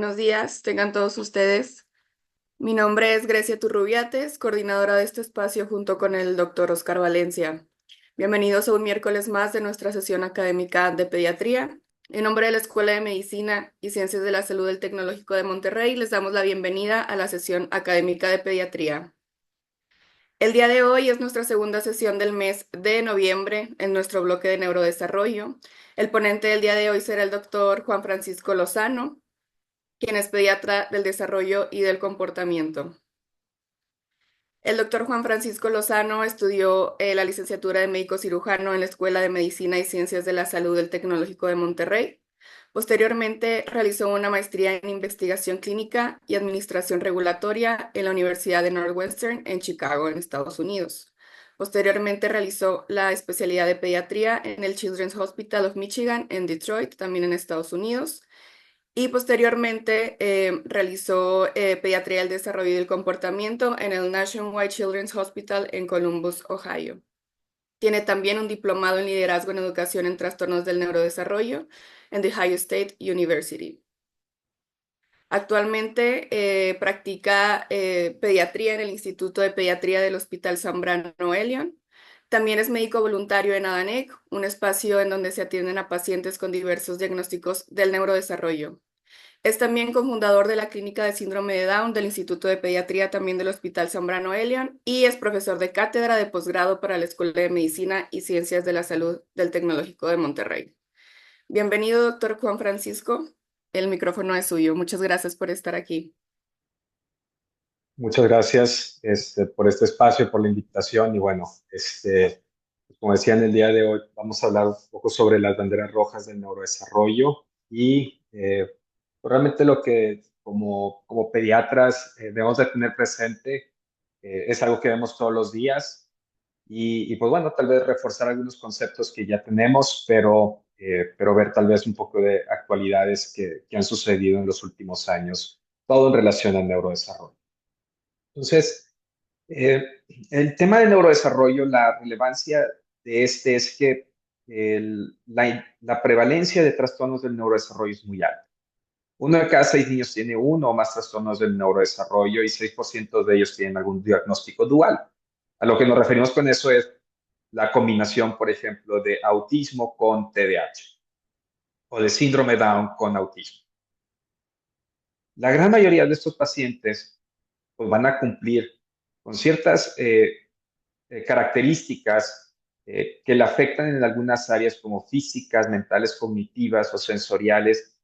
buenos días, tengan todos ustedes. Mi nombre es Grecia Turrubiates, coordinadora de este espacio junto con el doctor Oscar Valencia. Bienvenidos a un miércoles más de nuestra sesión académica de pediatría. En nombre de la Escuela de Medicina y Ciencias de la Salud del Tecnológico de Monterrey, les damos la bienvenida a la sesión académica de pediatría. El día de hoy es nuestra segunda sesión del mes de noviembre en nuestro bloque de neurodesarrollo. El ponente del día de hoy será el doctor Juan Francisco Lozano, quien es pediatra del desarrollo y del comportamiento. El doctor Juan Francisco Lozano estudió la licenciatura de médico cirujano en la Escuela de Medicina y Ciencias de la Salud del Tecnológico de Monterrey. Posteriormente realizó una maestría en investigación clínica y administración regulatoria en la Universidad de Northwestern en Chicago, en Estados Unidos. Posteriormente realizó la especialidad de pediatría en el Children's Hospital of Michigan en Detroit, también en Estados Unidos. Y posteriormente realizó pediatría del desarrollo y del comportamiento en el Nationwide Children's Hospital en Columbus, Ohio. Tiene también un diplomado en liderazgo en educación en trastornos del neurodesarrollo en The Ohio State University. Actualmente practica pediatría en el Instituto de Pediatría del Hospital Zambrano Elion. También es médico voluntario en ADANEC, un espacio en donde se atienden a pacientes con diversos diagnósticos del neurodesarrollo. Es también cofundador de la Clínica de Síndrome de Down del Instituto de Pediatría también del Hospital Zambrano Elion y es profesor de cátedra de posgrado para la Escuela de Medicina y Ciencias de la Salud del Tecnológico de Monterrey. Bienvenido, doctor Juan Francisco. El micrófono es suyo. Muchas gracias por estar aquí. Muchas gracias por este espacio, por la invitación y bueno, como decía en el día de hoy, vamos a hablar un poco sobre las banderas rojas del neurodesarrollo y realmente lo que como pediatras debemos de tener presente es algo que vemos todos los días y pues bueno, tal vez reforzar algunos conceptos que ya tenemos, pero ver tal vez un poco de actualidades que han sucedido en los últimos años, todo en relación al neurodesarrollo. Entonces, eh, el tema del neurodesarrollo, la relevancia de este es que la prevalencia de trastornos del neurodesarrollo es muy alta. Uno de cada 6 niños tiene uno o más trastornos del neurodesarrollo y 6% de ellos tienen algún diagnóstico dual. A lo que nos referimos con eso es la combinación, por ejemplo, de autismo con TDAH o de síndrome Down con autismo. La gran mayoría de estos pacientes pues, van a cumplir con ciertas características que le afectan en algunas áreas como físicas, mentales, cognitivas o sensoriales,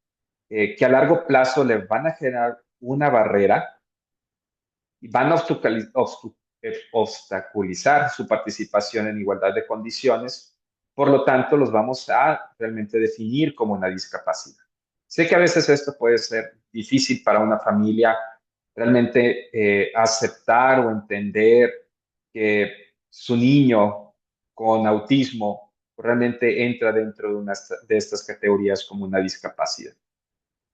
que a largo plazo le van a generar una barrera y van a obstaculizar su participación en igualdad de condiciones. Por lo tanto, los vamos a realmente definir como una discapacidad. Sé que a veces esto puede ser difícil para una familia realmente aceptar o entender que su niño con autismo realmente entra dentro de estas categorías como una discapacidad.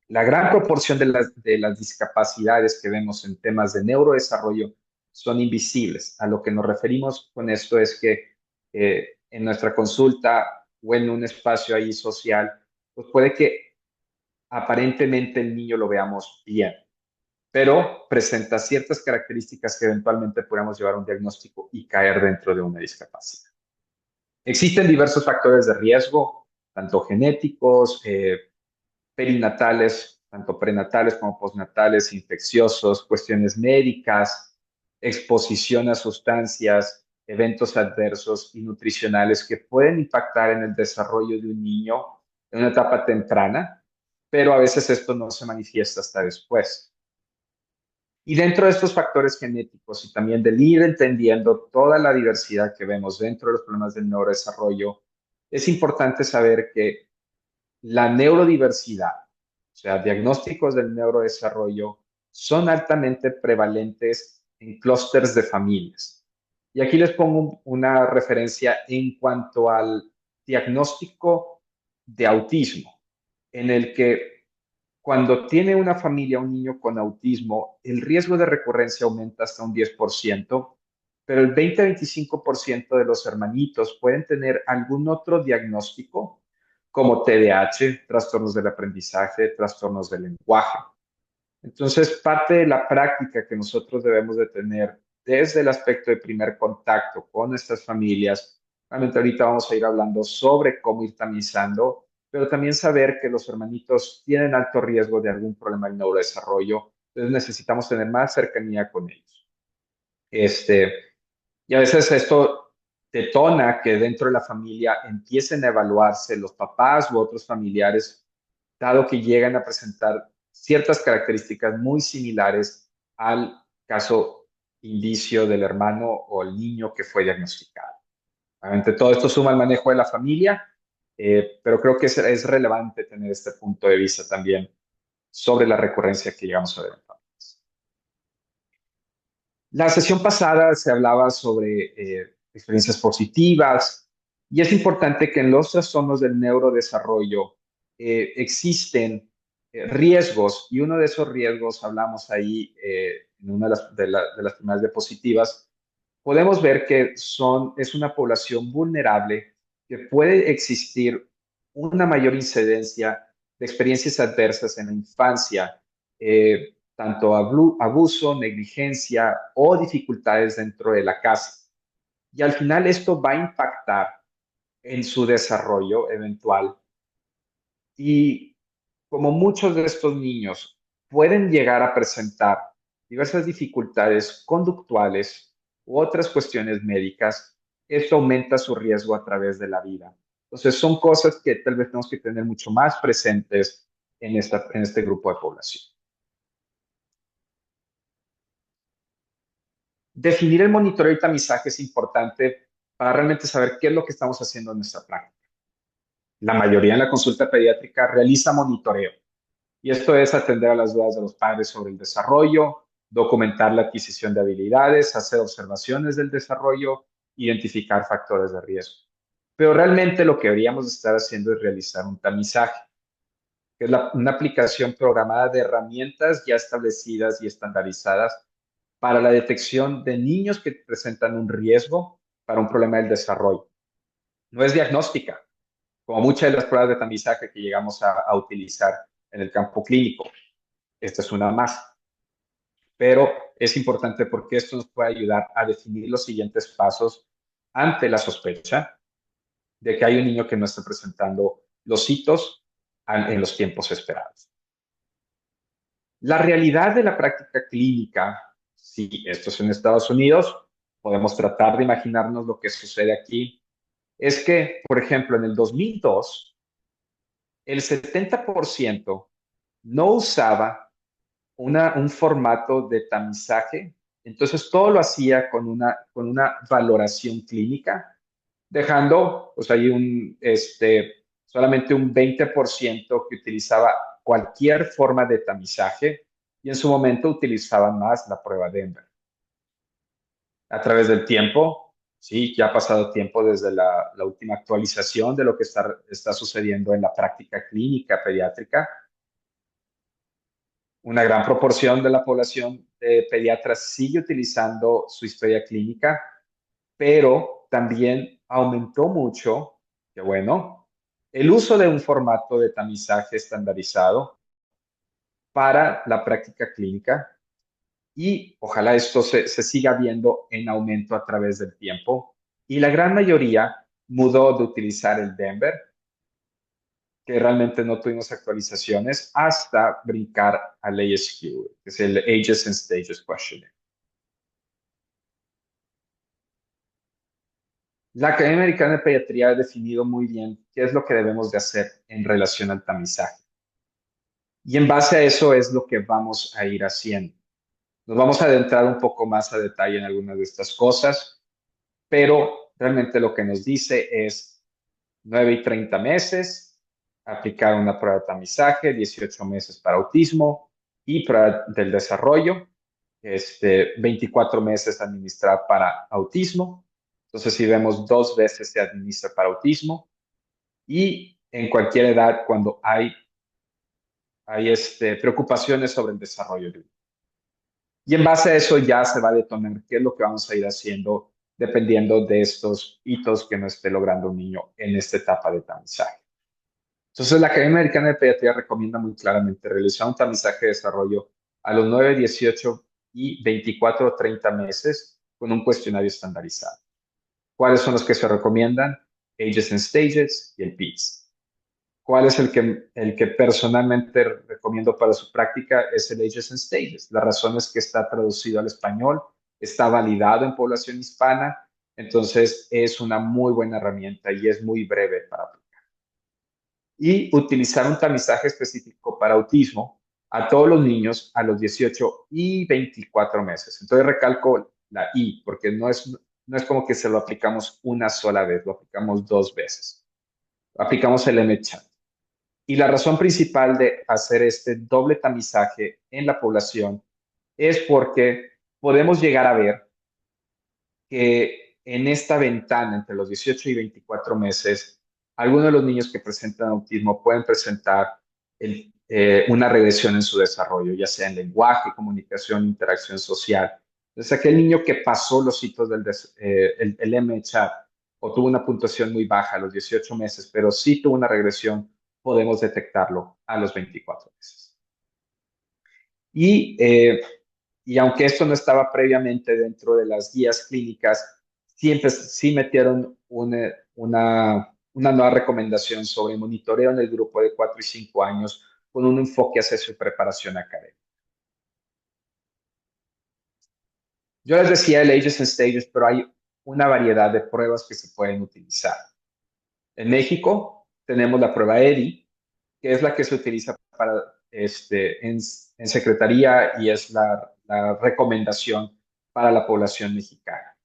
La gran proporción de las discapacidades que vemos en temas de neurodesarrollo son invisibles. A lo que nos referimos con esto es que en nuestra consulta o en un espacio ahí social, pues puede que aparentemente el niño lo veamos bien, pero presenta ciertas características que eventualmente podemos llevar a un diagnóstico y caer dentro de una discapacidad. Existen diversos factores de riesgo, tanto genéticos, perinatales, tanto prenatales como postnatales, infecciosos, cuestiones médicas, exposición a sustancias, eventos adversos y nutricionales que pueden impactar en el desarrollo de un niño en una etapa temprana, pero a veces esto no se manifiesta hasta después. Y dentro de estos factores genéticos y también del ir entendiendo toda la diversidad que vemos dentro de los problemas del neurodesarrollo, es importante saber que la neurodiversidad, o sea, diagnósticos del neurodesarrollo, son altamente prevalentes en clústeres de familias. Y aquí les pongo una referencia en cuanto al diagnóstico de autismo, en el que cuando tiene una familia un niño con autismo, el riesgo de recurrencia aumenta hasta un 10%, pero el 20-25% de los hermanitos pueden tener algún otro diagnóstico como TDAH, trastornos del aprendizaje, trastornos del lenguaje. Entonces, parte de la práctica que nosotros debemos de tener desde el aspecto de primer contacto con nuestras familias, realmente ahorita vamos a ir hablando sobre cómo ir tamizando, pero también saber que los hermanitos tienen alto riesgo de algún problema del neurodesarrollo, entonces necesitamos tener más cercanía con ellos. Este, y a veces esto detona que dentro de la familia empiecen a evaluarse los papás u otros familiares, dado que llegan a presentar ciertas características muy similares al caso indicio del hermano o el niño que fue diagnosticado. Obviamente todo esto suma al manejo de la familia, pero creo que es relevante tener este punto de vista también sobre la recurrencia que llegamos a ver en familias. La sesión pasada se hablaba sobre experiencias positivas y es importante que en los trastornos del neurodesarrollo existen riesgos y uno de esos riesgos, hablamos ahí en una de las primeras diapositivas, podemos ver que es una población vulnerable que puede existir una mayor incidencia de experiencias adversas en la infancia, tanto abuso, negligencia o dificultades dentro de la casa. Y al final esto va a impactar en su desarrollo eventual. Y como muchos de estos niños pueden llegar a presentar diversas dificultades conductuales u otras cuestiones médicas, esto aumenta su riesgo a través de la vida. Entonces, son cosas que tal vez tenemos que tener mucho más presentes en este grupo de población. Definir el monitoreo y tamizaje es importante para realmente saber qué es lo que estamos haciendo en nuestra práctica. La mayoría en la consulta pediátrica realiza monitoreo y esto es atender a las dudas de los padres sobre el desarrollo, documentar la adquisición de habilidades, hacer observaciones del desarrollo, identificar factores de riesgo. Pero realmente lo que deberíamos estar haciendo es realizar un tamizaje, que es una aplicación programada de herramientas ya establecidas y estandarizadas para la detección de niños que presentan un riesgo para un problema del desarrollo. No es diagnóstica, como muchas de las pruebas de tamizaje que llegamos a utilizar en el campo clínico. Esta es una más, pero es importante porque esto nos puede ayudar a definir los siguientes pasos ante la sospecha de que hay un niño que no está presentando los hitos en los tiempos esperados. La realidad de la práctica clínica, si esto es en Estados Unidos, podemos tratar de imaginarnos lo que sucede aquí, es que, por ejemplo, en el 2002, el 70% no usaba un formato de tamizaje, entonces todo lo hacía con una valoración clínica, dejando pues, ahí solamente un 20% que utilizaba cualquier forma de tamizaje y en su momento utilizaban más la prueba de Denver. A través del tiempo, sí, ya ha pasado tiempo desde la última actualización de lo que está sucediendo en la práctica clínica pediátrica. Una gran proporción de la población de pediatras sigue utilizando su historia clínica, pero también aumentó mucho, que bueno, el uso de un formato de tamizaje estandarizado para la práctica clínica y ojalá esto se siga viendo en aumento a través del tiempo. Y la gran mayoría mudó de utilizar el Denver, que realmente no tuvimos actualizaciones, hasta brincar al ASQ, que es el Ages and Stages Questionnaire. La Academia Americana de Pediatría ha definido muy bien qué es lo que debemos de hacer en relación al tamizaje. Y en base a eso es lo que vamos a ir haciendo. Nos vamos a adentrar un poco más a detalle en algunas de estas cosas, pero realmente lo que nos dice es 9 y 30 meses, aplicar una prueba de tamizaje, 18 meses para autismo y prueba del desarrollo, 24 meses administrar para autismo. Entonces, si vemos 2 veces se administra para autismo y en cualquier edad cuando hay preocupaciones sobre el desarrollo. Y en base a eso ya se va a detonar qué es lo que vamos a ir haciendo dependiendo de estos hitos que no esté logrando un niño en esta etapa de tamizaje. Entonces, la Academia Americana de Pediatría recomienda muy claramente realizar un tamizaje de desarrollo a los 9, 18 y 24 o 30 meses con un cuestionario estandarizado. ¿Cuáles son los que se recomiendan? Ages and Stages y el PIDS. ¿Cuál es el que personalmente recomiendo para su práctica? Es el Ages and Stages. La razón es que está traducido al español, está validado en población hispana, entonces es una muy buena herramienta y es muy breve para aplicar. Y utilizar un tamizaje específico para autismo a todos los niños a los 18 y 24 meses. Entonces recalco la I, porque no es como que se lo aplicamos una sola vez, lo aplicamos dos veces. Aplicamos el MCHAT. Y la razón principal de hacer este doble tamizaje en la población es porque podemos llegar a ver que en esta ventana entre los 18 y 24 meses, algunos de los niños que presentan autismo pueden presentar una regresión en su desarrollo, ya sea en lenguaje, comunicación, interacción social. Entonces, aquel niño que pasó los hitos el MCHAT o tuvo una puntuación muy baja a los 18 meses, pero sí tuvo una regresión, podemos detectarlo a los 24 meses. Y, eh, y aunque esto no estaba previamente dentro de las guías clínicas, siempre sí metieron una nueva recomendación sobre monitoreo en el grupo de 4 y 5 años con un enfoque hacia su preparación académica. Yo les decía el Ages and Stages, pero hay una variedad de pruebas que se pueden utilizar. En México tenemos la prueba EDI, que es la que se utiliza en secretaría y es la recomendación para la población mexicana.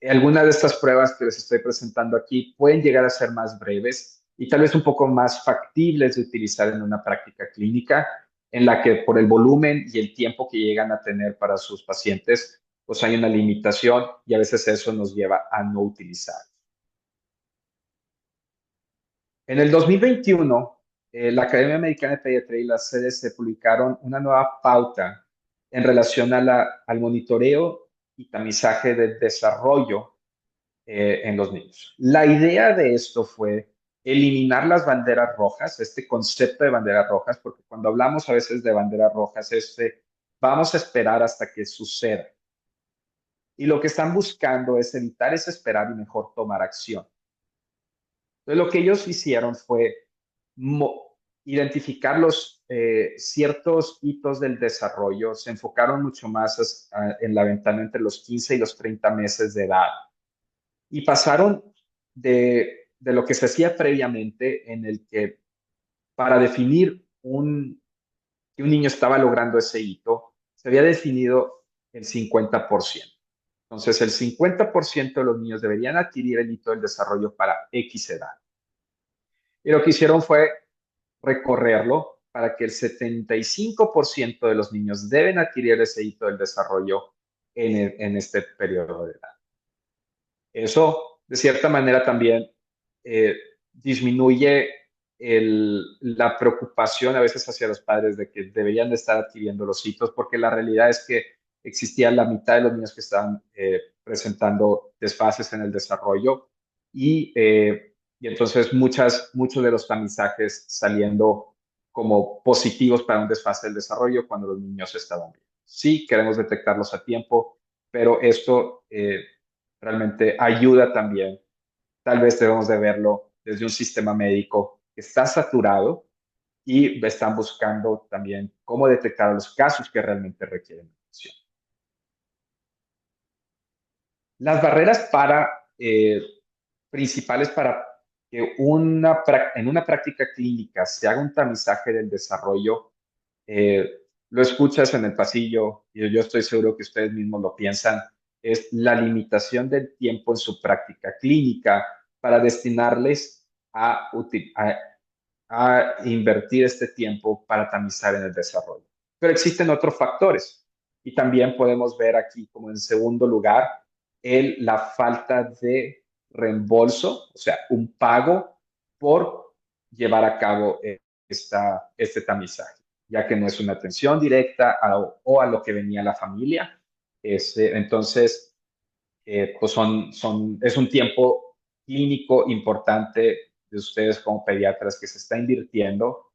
Algunas de estas pruebas que les estoy presentando aquí pueden llegar a ser más breves y tal vez un poco más factibles de utilizar en una práctica clínica, en la que por el volumen y el tiempo que llegan a tener para sus pacientes, pues hay una limitación y a veces eso nos lleva a no utilizar. En el 2021, la Academia Americana de Pediatría y la CDC publicaron una nueva pauta en relación al monitoreo y tamizaje de desarrollo en los niños. La idea de esto fue eliminar las banderas rojas, este concepto de banderas rojas, porque cuando hablamos a veces de banderas rojas, vamos a esperar hasta que suceda. Y lo que están buscando es evitar ese esperar y mejor tomar acción. Entonces, lo que ellos hicieron fue identificar los ciertos hitos del desarrollo, se enfocaron mucho más en la ventana entre los 15 y los 30 meses de edad y pasaron de lo que se hacía previamente en el que para definir que un niño estaba logrando ese hito, se había definido el 50%. Entonces, el 50% de los niños deberían adquirir el hito del desarrollo para X edad. Y lo que hicieron fue recorrerlo para que el 75% de los niños deben adquirir ese hito del desarrollo en este periodo de edad. Eso, de cierta manera, también eh, disminuye la preocupación a veces hacia los padres de que deberían de estar adquiriendo los hitos, porque la realidad es que existía la mitad de los niños que estaban presentando desfases en el desarrollo y entonces muchos de los tamizajes saliendo como positivos para un desfase del desarrollo cuando los niños estaban bien. Sí, queremos detectarlos a tiempo, pero esto realmente ayuda también. Tal vez debemos de verlo desde un sistema médico que está saturado y están buscando también cómo detectar los casos que realmente requieren atención. Las barreras principales para que en una práctica clínica se haga un tamizaje del desarrollo, lo escuchas en el pasillo y yo estoy seguro que ustedes mismos lo piensan, es la limitación del tiempo en su práctica clínica para destinarles a invertir este tiempo para tamizar en el desarrollo. Pero existen otros factores y también podemos ver aquí como en segundo lugar la falta de reembolso, o sea, un pago por llevar a cabo este tamizaje, ya que no es una atención directa o a lo que venía la familia. Entonces, pues es un tiempo clínico importante de ustedes como pediatras que se está invirtiendo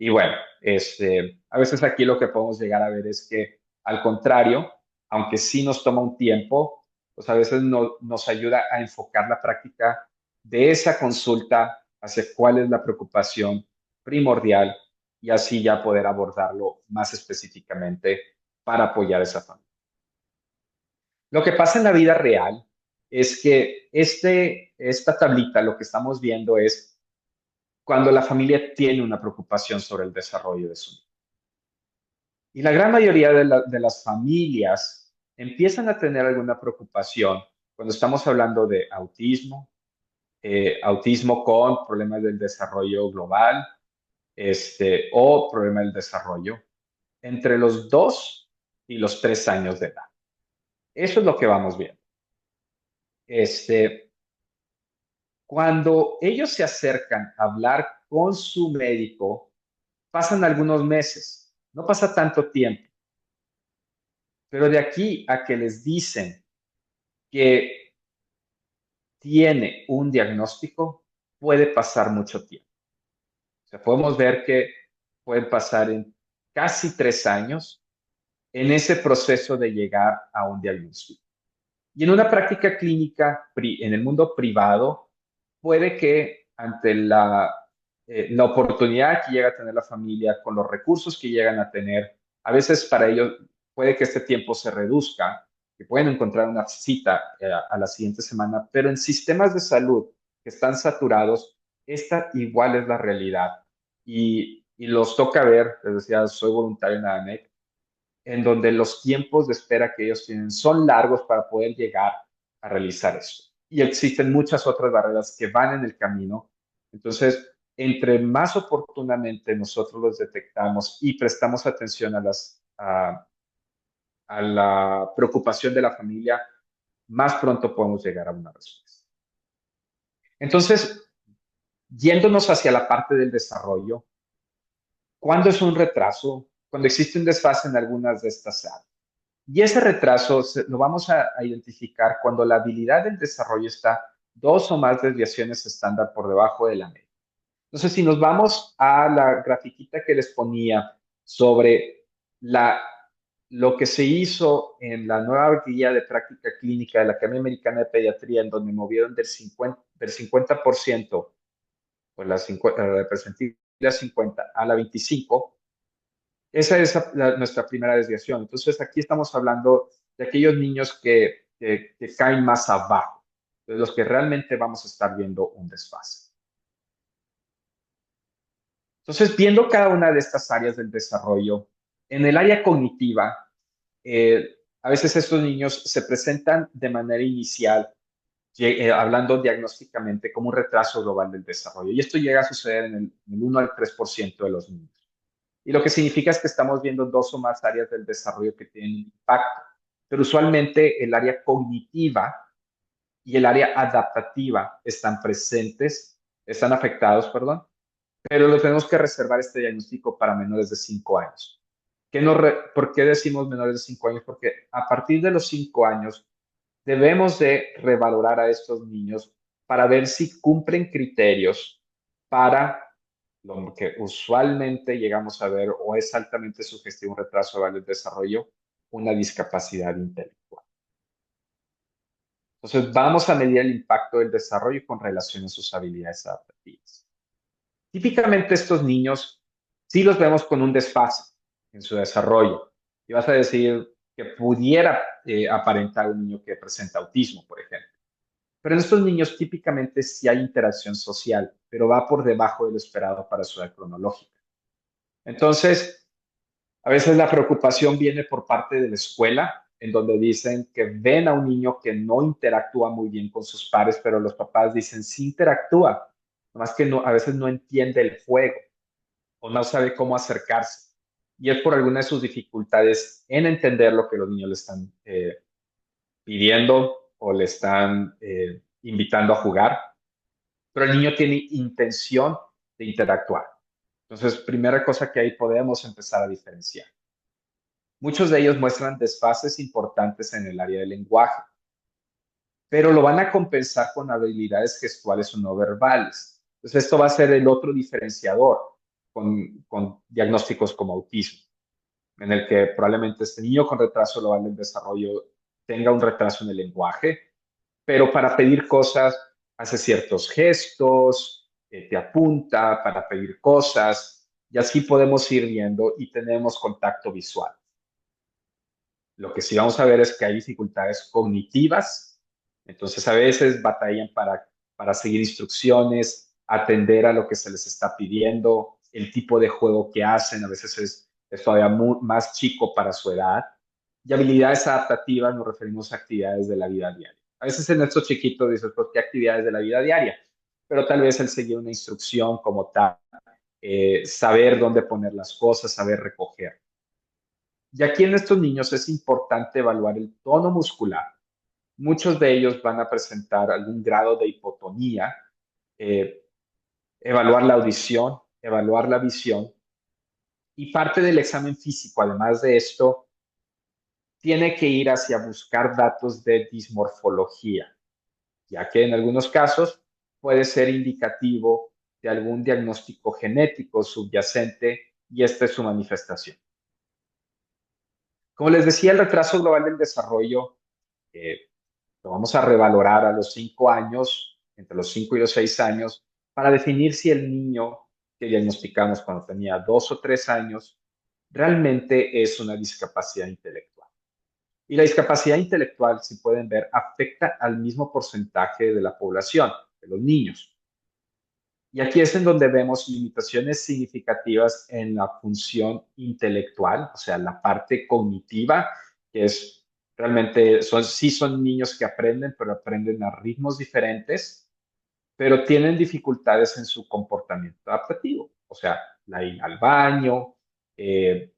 Y bueno, a veces aquí lo que podemos llegar a ver es que, al contrario, aunque sí nos toma un tiempo, pues a veces nos ayuda a enfocar la práctica de esa consulta hacia cuál es la preocupación primordial y así ya poder abordarlo más específicamente para apoyar a esa familia. Lo que pasa en la vida real es que esta tablita, lo que estamos viendo es cuando la familia tiene una preocupación sobre el desarrollo de su niño. Y la gran mayoría de las familias empiezan a tener alguna preocupación cuando estamos hablando de autismo, autismo con problemas del desarrollo global, o problemas del desarrollo entre los 2 y los 3 años de edad. Eso es lo que vamos viendo. Este, Cuando ellos se acercan a hablar con su médico, pasan algunos meses, no pasa tanto tiempo, pero de aquí a que les dicen que tiene un diagnóstico, puede pasar mucho tiempo. O sea, podemos ver que pueden pasar en casi 3 años en ese proceso de llegar a un diagnóstico. Y en una práctica clínica en el mundo privado, puede que ante la oportunidad que llega a tener la familia, con los recursos que llegan a tener, a veces para ellos puede que este tiempo se reduzca, que pueden encontrar una cita a la siguiente semana, pero en sistemas de salud que están saturados, esta igual es la realidad. Y los toca ver, les decía, soy voluntario en ANEC, en donde los tiempos de espera que ellos tienen son largos para poder llegar a realizar esto. Y existen muchas otras barreras que van en el camino. Entonces, entre más oportunamente nosotros los detectamos y prestamos atención a la preocupación de la familia, más pronto podemos llegar a una respuesta. Entonces, yéndonos hacia la parte del desarrollo, ¿cuándo es un retraso? Cuando existe un desfase en algunas de estas áreas. Y ese retraso lo vamos a identificar cuando la habilidad del desarrollo está 2 o más desviaciones estándar por debajo de la media. Entonces, si nos vamos a la grafiquita que les ponía sobre lo que se hizo en la nueva guía de práctica clínica de la Academia Americana de Pediatría, en donde movieron del 50%, pues la percentil de 50 a la 25, esa es nuestra primera desviación. Entonces, aquí estamos hablando de aquellos niños que caen más abajo, de los que realmente vamos a estar viendo un desfase. Entonces, viendo cada una de estas áreas del desarrollo, en el área cognitiva, a veces estos niños se presentan de manera inicial, hablando diagnósticamente, como un retraso global del desarrollo. Y esto llega a suceder en el 1 al 3% de los niños. Y lo que significa es que estamos viendo 2 o más áreas del desarrollo que tienen impacto. Pero usualmente el área cognitiva y el área adaptativa están presentes, están afectados, perdón, pero lo tenemos que reservar este diagnóstico para menores de 5 años. ¿Por qué decimos menores de 5 años? Porque a partir de los 5 años debemos de revalorar a estos niños para ver si cumplen criterios para lo que usualmente llegamos a ver o es altamente sugestivo, un retraso del desarrollo, una discapacidad intelectual. Entonces, vamos a medir el impacto del desarrollo con relación a sus habilidades adaptativas. Típicamente estos niños sí los vemos con un desfase en su desarrollo. Y vas a decir que pudiera aparentar un niño que presenta autismo, por ejemplo. Pero en estos niños típicamente sí hay interacción social, pero va por debajo de lo esperado para su edad cronológica. Entonces, a veces la preocupación viene por parte de la escuela, en donde dicen que ven a un niño que no interactúa muy bien con sus pares, pero los papás dicen sí interactúa, nomás que no, a veces no entiende el juego o no sabe cómo acercarse. Y es por alguna de sus dificultades en entender lo que los niños le están pidiendo o le están invitando a jugar, pero el niño tiene intención de interactuar. Entonces, primera cosa que ahí podemos empezar a diferenciar. Muchos de ellos muestran desfases importantes en el área del lenguaje, pero lo van a compensar con habilidades gestuales o no verbales. Entonces, esto va a ser el otro diferenciador. con diagnósticos como autismo, en el que probablemente este niño con retraso global del desarrollo tenga un retraso en el lenguaje, pero para pedir cosas hace ciertos gestos, te apunta para pedir cosas, y así podemos ir viendo y tenemos contacto visual. Lo que sí vamos a ver es que hay dificultades cognitivas, entonces a veces batallan para seguir instrucciones, atender a lo que se les está pidiendo, el tipo de juego que hacen, a veces es todavía más chico para su edad. Y habilidades adaptativas nos referimos a actividades de la vida diaria. A veces en estos chiquitos dices, pues, ¿qué actividades de la vida diaria? Pero tal vez el seguir una instrucción como tal, saber dónde poner las cosas, saber recoger. Y aquí en estos niños es importante evaluar el tono muscular. Muchos de ellos van a presentar algún grado de hipotonía, eh, evaluar la audición, evaluar la visión. Y parte del examen físico, además de esto, tiene que ir hacia buscar datos de dismorfología, ya que en algunos casos puede ser indicativo de algún diagnóstico genético subyacente y esta es su manifestación. Como les decía, el retraso global del desarrollo lo vamos a revalorar a los 5 años, entre los 5 y los 6 años, para definir si el niño que diagnosticamos cuando tenía 2 o 3 años realmente es una discapacidad intelectual. Y la discapacidad intelectual, si pueden ver, afecta al mismo porcentaje de la población, de los niños. Y aquí es en donde vemos limitaciones significativas en la función intelectual, o sea, la parte cognitiva, que es realmente, sí son niños que aprenden, pero aprenden a ritmos diferentes, pero tienen dificultades en su comportamiento adaptativo, o sea, la ir al baño, eh,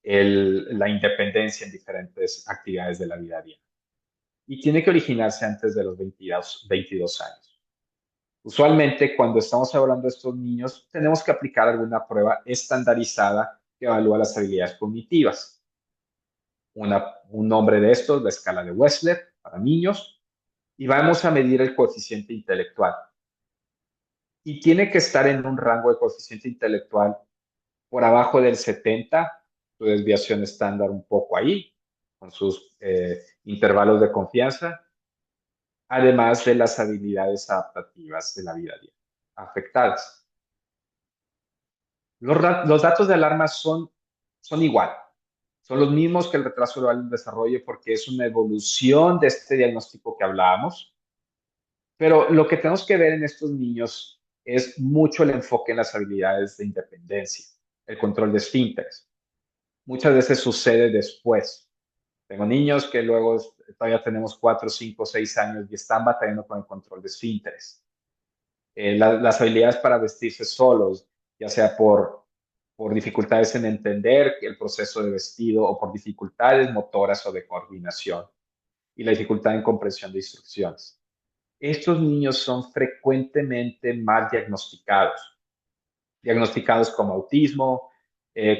la independencia en diferentes actividades de la vida diaria. Y tiene que originarse antes de los 22 años. Usualmente, cuando estamos hablando de estos niños, tenemos que aplicar alguna prueba estandarizada que evalúa las habilidades cognitivas. Un nombre de estos, la escala de Wechsler para niños, y vamos a medir el coeficiente intelectual. Y tiene que estar en un rango de coeficiente intelectual por abajo del 70, su desviación estándar un poco ahí, con sus intervalos de confianza, además de las habilidades adaptativas de la vida diaria afectadas. Los datos de alarma son igual, son los mismos que el retraso global del desarrollo porque es una evolución de este diagnóstico que hablábamos, pero lo que tenemos que ver en estos niños es mucho el enfoque en las habilidades de independencia, el control de esfínteres. Muchas veces sucede después. Tengo niños que luego todavía tenemos 4, 5, 6 años y están batallando con el control de esfínteres. Las habilidades para vestirse solos, ya sea por dificultades en entender el proceso de vestido o por dificultades motoras o de coordinación y la dificultad en comprensión de instrucciones. Estos niños son frecuentemente mal diagnosticados como autismo,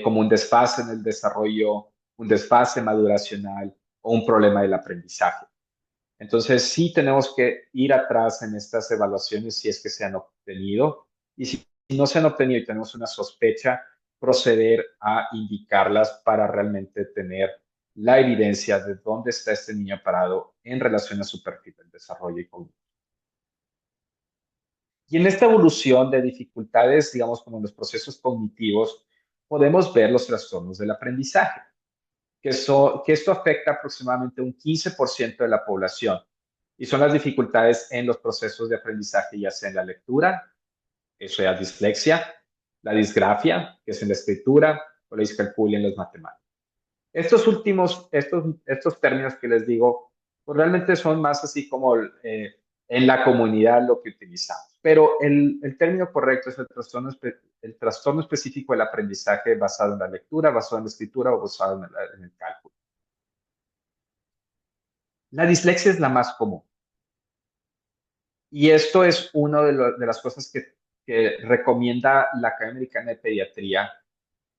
como un desfase en el desarrollo, un desfase maduracional o un problema del aprendizaje. Entonces, sí tenemos que ir atrás en estas evaluaciones si es que se han obtenido y si no se han obtenido y tenemos una sospecha, proceder a indicarlas para realmente tener la evidencia de dónde está este niño parado en relación a su perfil de desarrollo y cognitivo. Y en esta evolución de dificultades, digamos, como en los procesos cognitivos, podemos ver los trastornos del aprendizaje, que esto afecta aproximadamente un 15% de la población y son las dificultades en los procesos de aprendizaje, ya sea en la lectura, eso es dislexia, la disgrafia, que es en la escritura, o la discalculia en las matemáticas. Estos términos que les digo, pues realmente son más así como en la comunidad lo que utilizamos. Pero el término correcto es el trastorno específico del aprendizaje basado en la lectura, basado en la escritura o basado en el cálculo. La dislexia es la más común. Y esto es una de las cosas que recomienda la Academia Americana de Pediatría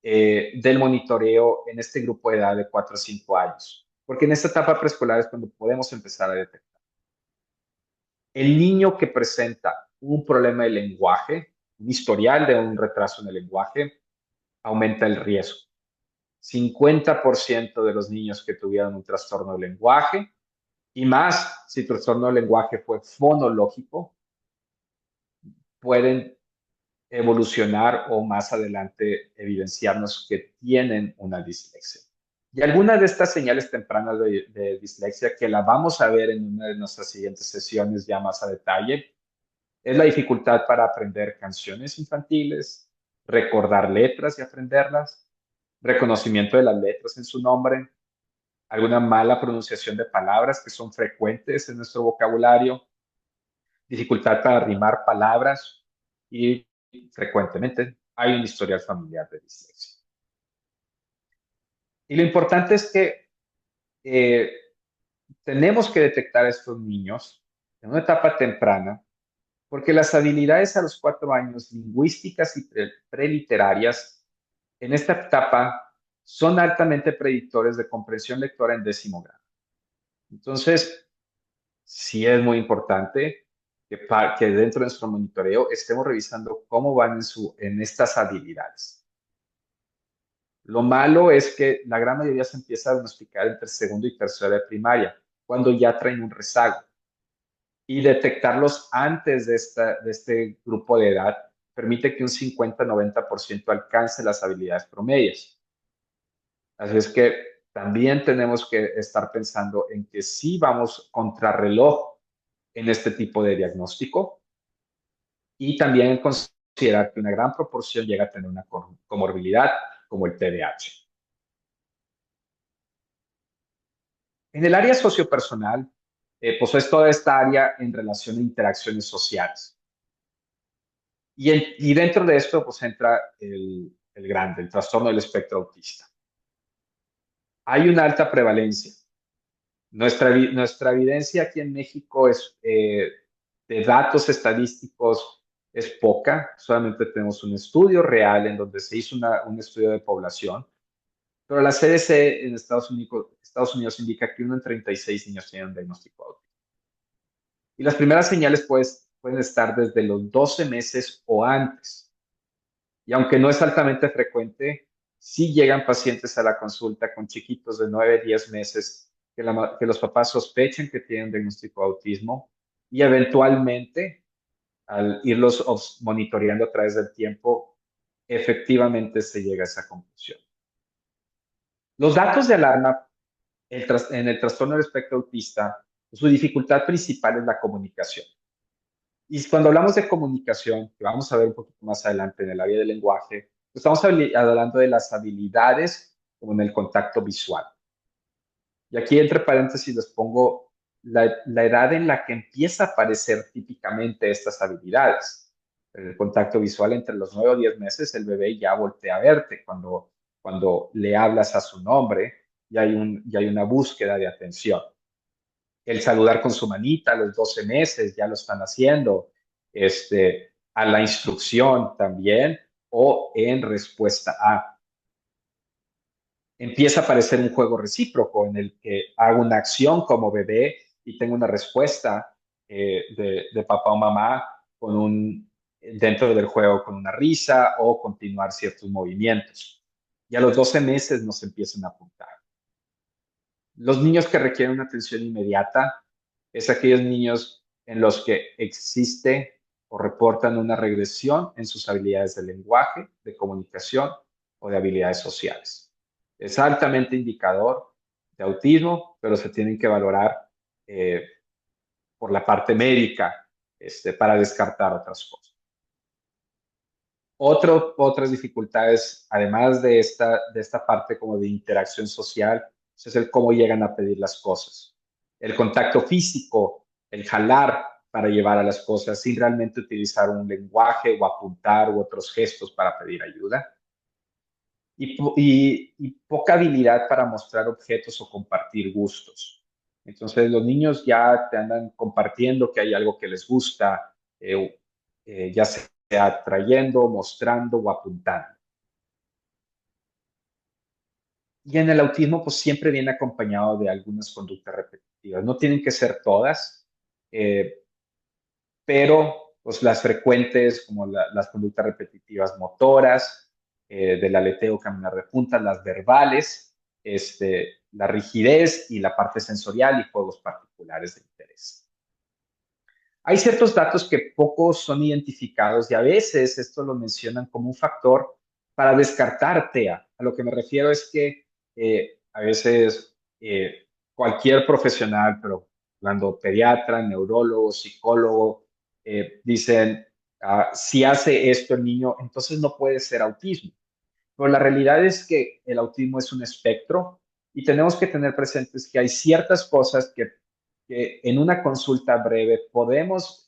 del monitoreo en este grupo de edad de 4 a 5 años. Porque en esta etapa preescolar es cuando podemos empezar a detectar. El niño que presenta un problema de lenguaje, un historial de un retraso en el lenguaje, aumenta el riesgo. 50% de los niños que tuvieron un trastorno de lenguaje, y más si tu trastorno de lenguaje fue fonológico, pueden evolucionar o más adelante evidenciarnos que tienen una dislexia. Y algunas de estas señales tempranas de dislexia, que la vamos a ver en una de nuestras siguientes sesiones ya más a detalle, es la dificultad para aprender canciones infantiles, recordar letras y aprenderlas, reconocimiento de las letras en su nombre, alguna mala pronunciación de palabras que son frecuentes en nuestro vocabulario, dificultad para rimar palabras y frecuentemente hay un historial familiar de dislexia. Y lo importante es que eh, tenemos que detectar a estos niños en una etapa temprana porque las habilidades a los 4 años lingüísticas y preliterarias en esta etapa son altamente predictores de comprensión lectora en 10º grado. Entonces, sí es muy importante que dentro de nuestro monitoreo estemos revisando cómo van en estas habilidades. Lo malo es que la gran mayoría se empieza a diagnosticar entre segundo y tercero de primaria, cuando ya traen un rezago. Y detectarlos antes de este grupo de edad permite que un 50-90% alcance las habilidades promedias. Así es que también tenemos que estar pensando en que sí vamos contrarreloj en este tipo de diagnóstico y también considerar que una gran proporción llega a tener una comorbilidad como el TDAH. En el área sociopersonal, pues es toda esta área en relación a interacciones sociales. Y dentro de esto, pues entra el trastorno del espectro autista. Hay una alta prevalencia. Nuestra evidencia aquí en México es, de datos estadísticos es poca. Solamente tenemos un estudio real en donde se hizo un estudio de población. Pero la CDC en Estados Unidos indica que 1 en 36 niños tienen un diagnóstico de autismo. Y las primeras señales pues, pueden estar desde los 12 meses o antes. Y aunque no es altamente frecuente, sí llegan pacientes a la consulta con chiquitos de 9, 10 meses que los papás sospechen que tienen diagnóstico de autismo y eventualmente, al irlos monitoreando a través del tiempo, efectivamente se llega a esa conclusión. Los datos de alarma en el trastorno del espectro autista, su dificultad principal es la comunicación. Y cuando hablamos de comunicación, que vamos a ver un poquito más adelante en el área del lenguaje, pues estamos hablando de las habilidades como en el contacto visual. Y aquí entre paréntesis les pongo la edad en la que empieza a aparecer típicamente estas habilidades. El contacto visual entre los 9 o 10 meses, el bebé ya voltea a verte cuando le hablas a su nombre y hay una búsqueda de atención. El saludar con su manita a los 12 meses, ya lo están haciendo, a la instrucción también, o en respuesta a. Empieza a aparecer un juego recíproco en el que hago una acción como bebé y tengo una respuesta de papá o mamá dentro del juego con una risa o continuar ciertos movimientos. Y a los 12 meses nos empiezan a apuntar. Los niños que requieren una atención inmediata es aquellos niños en los que existe o reportan una regresión en sus habilidades de lenguaje, de comunicación o de habilidades sociales. Es altamente indicador de autismo, pero se tienen que valorar por la parte médica para descartar otras cosas. Otras dificultades, además de esta parte como de interacción social, es el cómo llegan a pedir las cosas. El contacto físico, el jalar para llevar a las cosas sin realmente utilizar un lenguaje o apuntar u otros gestos para pedir ayuda. Y poca habilidad para mostrar objetos o compartir gustos. Entonces los niños ya te andan compartiendo que hay algo que les gusta, ya sea trayendo, mostrando o apuntando. Y en el autismo, pues siempre viene acompañado de algunas conductas repetitivas. No tienen que ser todas, pero pues las frecuentes como las conductas repetitivas motoras, del aleteo, caminar de puntas, las verbales, la rigidez y la parte sensorial y juegos particulares de interés. Hay ciertos datos que pocos son identificados y a veces esto lo mencionan como un factor para descartar TEA. A lo que me refiero es que a veces cualquier profesional, pero hablando pediatra, neurólogo, psicólogo, dicen, si hace esto el niño, entonces no puede ser autismo. Pero la realidad es que el autismo es un espectro y tenemos que tener presentes que hay ciertas cosas que en una consulta breve podemos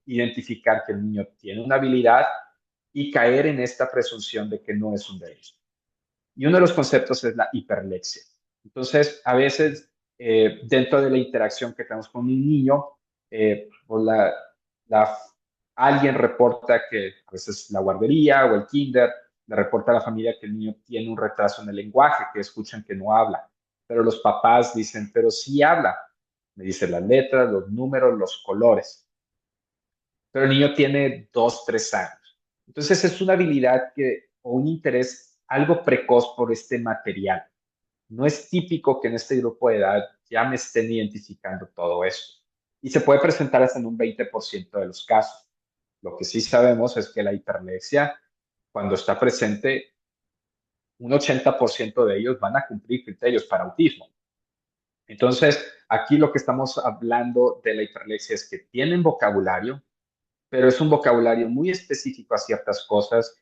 identificar que el niño tiene una habilidad y caer en esta presunción de que no es un delito. Y uno de los conceptos es la hiperlexia. Entonces, a veces, dentro de la interacción que tenemos con un niño, pues la, alguien reporta que a veces la guardería o el kinder le reporta a la familia que el niño tiene un retraso en el lenguaje, que escuchan que no habla. Pero los papás dicen, pero sí habla. Me dicen las letras, los números, los colores. Pero el niño tiene 2, 3 años. Entonces es una habilidad que, o un interés algo precoz por este material. No es típico que en este grupo de edad ya me estén identificando todo esto. Y se puede presentar hasta en un 20% de los casos. Lo que sí sabemos es que la hiperlexia, cuando está presente, un 80% de ellos van a cumplir criterios para autismo. Entonces, aquí lo que estamos hablando de la hiperlexia es que tienen vocabulario, pero es un vocabulario muy específico a ciertas cosas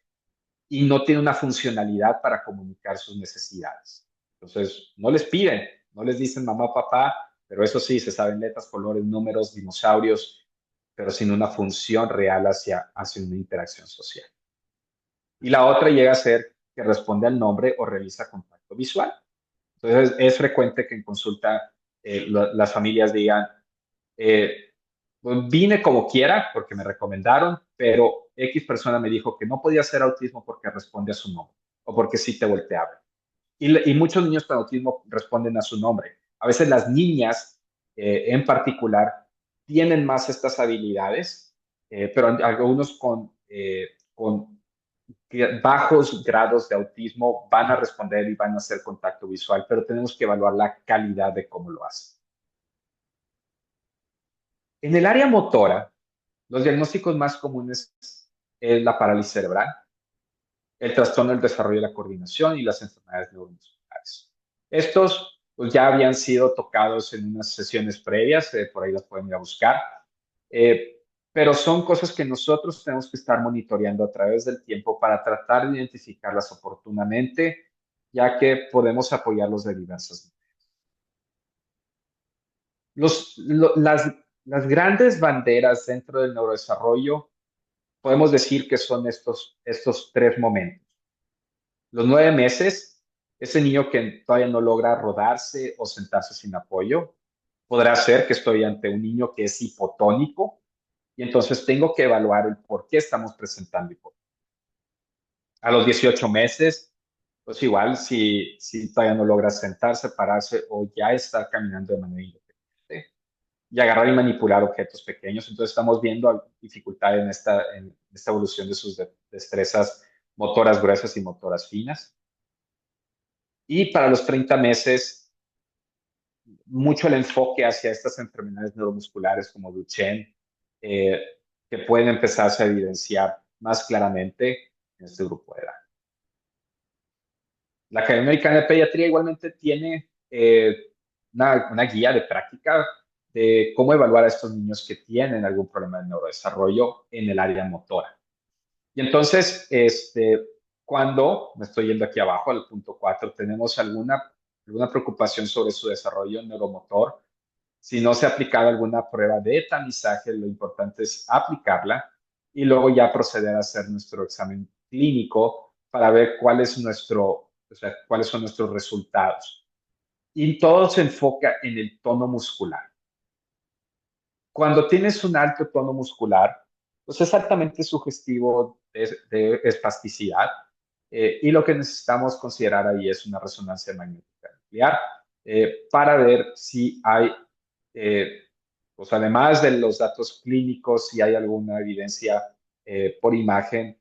y no tiene una funcionalidad para comunicar sus necesidades. Entonces, no les piden, no les dicen mamá, papá, pero eso sí, se saben letras, colores, números, dinosaurios, pero sin una función real hacia una interacción social. Y la otra llega a ser que responde al nombre o realiza contacto visual. Entonces, es frecuente que en consulta las familias digan, eh, pues vine como quiera porque me recomendaron, pero X persona me dijo que no podía ser autismo porque responde a su nombre o porque sí te volteaba. Y muchos niños con autismo responden a su nombre. A veces las niñas en particular tienen más estas habilidades, pero algunos con bajos grados de autismo van a responder y van a hacer contacto visual, pero tenemos que evaluar la calidad de cómo lo hacen. En el área motora, los diagnósticos más comunes es la parálisis cerebral, el trastorno del desarrollo de la coordinación y las enfermedades neuromusculares. Estos pues, ya habían sido tocados en unas sesiones previas, por ahí las pueden ir a buscar, eh, pero son cosas que nosotros tenemos que estar monitoreando a través del tiempo para tratar de identificarlas oportunamente, ya que podemos apoyarlos de diversas maneras. Las grandes banderas dentro del neurodesarrollo podemos decir que son estos 3 momentos. Los 9 meses, ese niño que todavía no logra rodarse o sentarse sin apoyo, podrá ser que estoy ante un niño que es hipotónico y entonces tengo que evaluar el por qué estamos presentando hipotonía. A los 18 meses, pues igual si todavía no logra sentarse, pararse o ya está caminando de manera independiente y agarrar y manipular objetos pequeños. Entonces estamos viendo dificultad en esta evolución de sus destrezas motoras gruesas y motoras finas. Y para los 30 meses, mucho el enfoque hacia estas enfermedades neuromusculares como Duchenne, eh, que pueden empezarse a evidenciar más claramente en este grupo de edad. La Academia Americana de Pediatría igualmente tiene una guía de práctica de cómo evaluar a estos niños que tienen algún problema de neurodesarrollo en el área motora. Y entonces, cuando, me estoy yendo aquí abajo al punto 4, tenemos alguna preocupación sobre su desarrollo neuromotor, si no se ha aplicado alguna prueba de tamizaje, lo importante es aplicarla y luego ya proceder a hacer nuestro examen clínico para ver cuáles son nuestros resultados. Y todo se enfoca en el tono muscular. Cuando tienes un alto tono muscular, pues es altamente sugestivo de espasticidad y lo que necesitamos considerar ahí es una resonancia magnética nuclear para ver si hay eh, Pues además de los datos clínicos, si hay alguna evidencia por imagen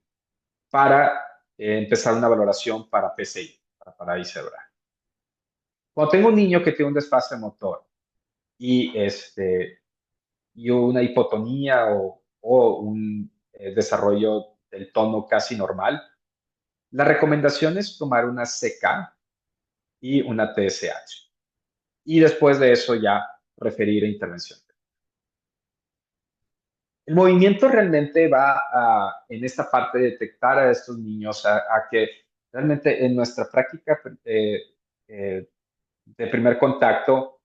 para empezar una valoración para PCI, para parálisis cerebral. Cuando tengo un niño que tiene un desfase motor y, y una hipotonía o un desarrollo del tono casi normal, la recomendación es tomar una CK y una TSH. Y después de eso ya referir a intervención. El movimiento realmente va en esta parte de detectar a estos niños, a que realmente en nuestra práctica eh, de primer contacto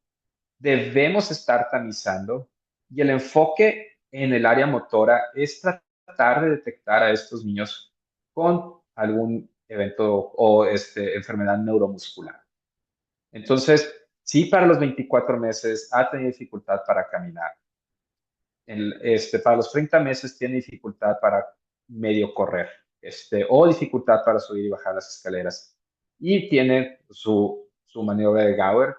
debemos estar tamizando y el enfoque en el área motora es tratar de detectar a estos niños con algún evento o enfermedad neuromuscular. Entonces, si para los 24 meses ha tenido dificultad para caminar, para los 30 meses tiene dificultad para medio correr, o dificultad para subir y bajar las escaleras, y tiene su maniobra de Gauer,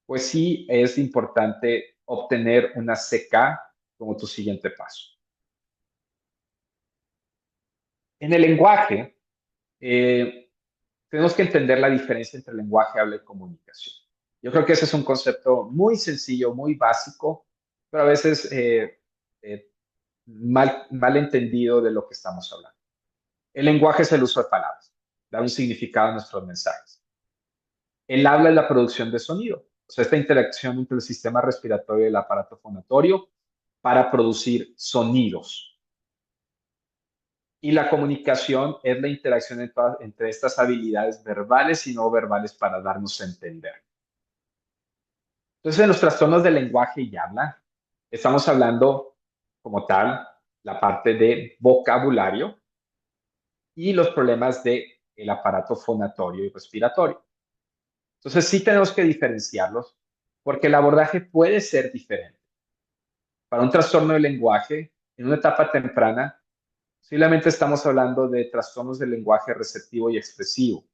pues sí es importante obtener una CK como tu siguiente paso. En el lenguaje, tenemos que entender la diferencia entre lenguaje, habla y comunicación. Yo creo que ese es un concepto muy sencillo, muy básico, pero a veces eh, mal entendido de lo que estamos hablando. El lenguaje es el uso de palabras, da un significado a nuestros mensajes. El habla es la producción de sonido, o sea, esta interacción entre el sistema respiratorio y el aparato fonatorio para producir sonidos. Y la comunicación es la interacción entre estas habilidades verbales y no verbales para darnos a entender. Entonces, en los trastornos del lenguaje y habla, estamos hablando como tal la parte de vocabulario y los problemas del aparato fonatorio y respiratorio. Entonces, sí tenemos que diferenciarlos porque el abordaje puede ser diferente. Para un trastorno del lenguaje, en una etapa temprana, posiblemente estamos hablando de trastornos del lenguaje receptivo y expresivo.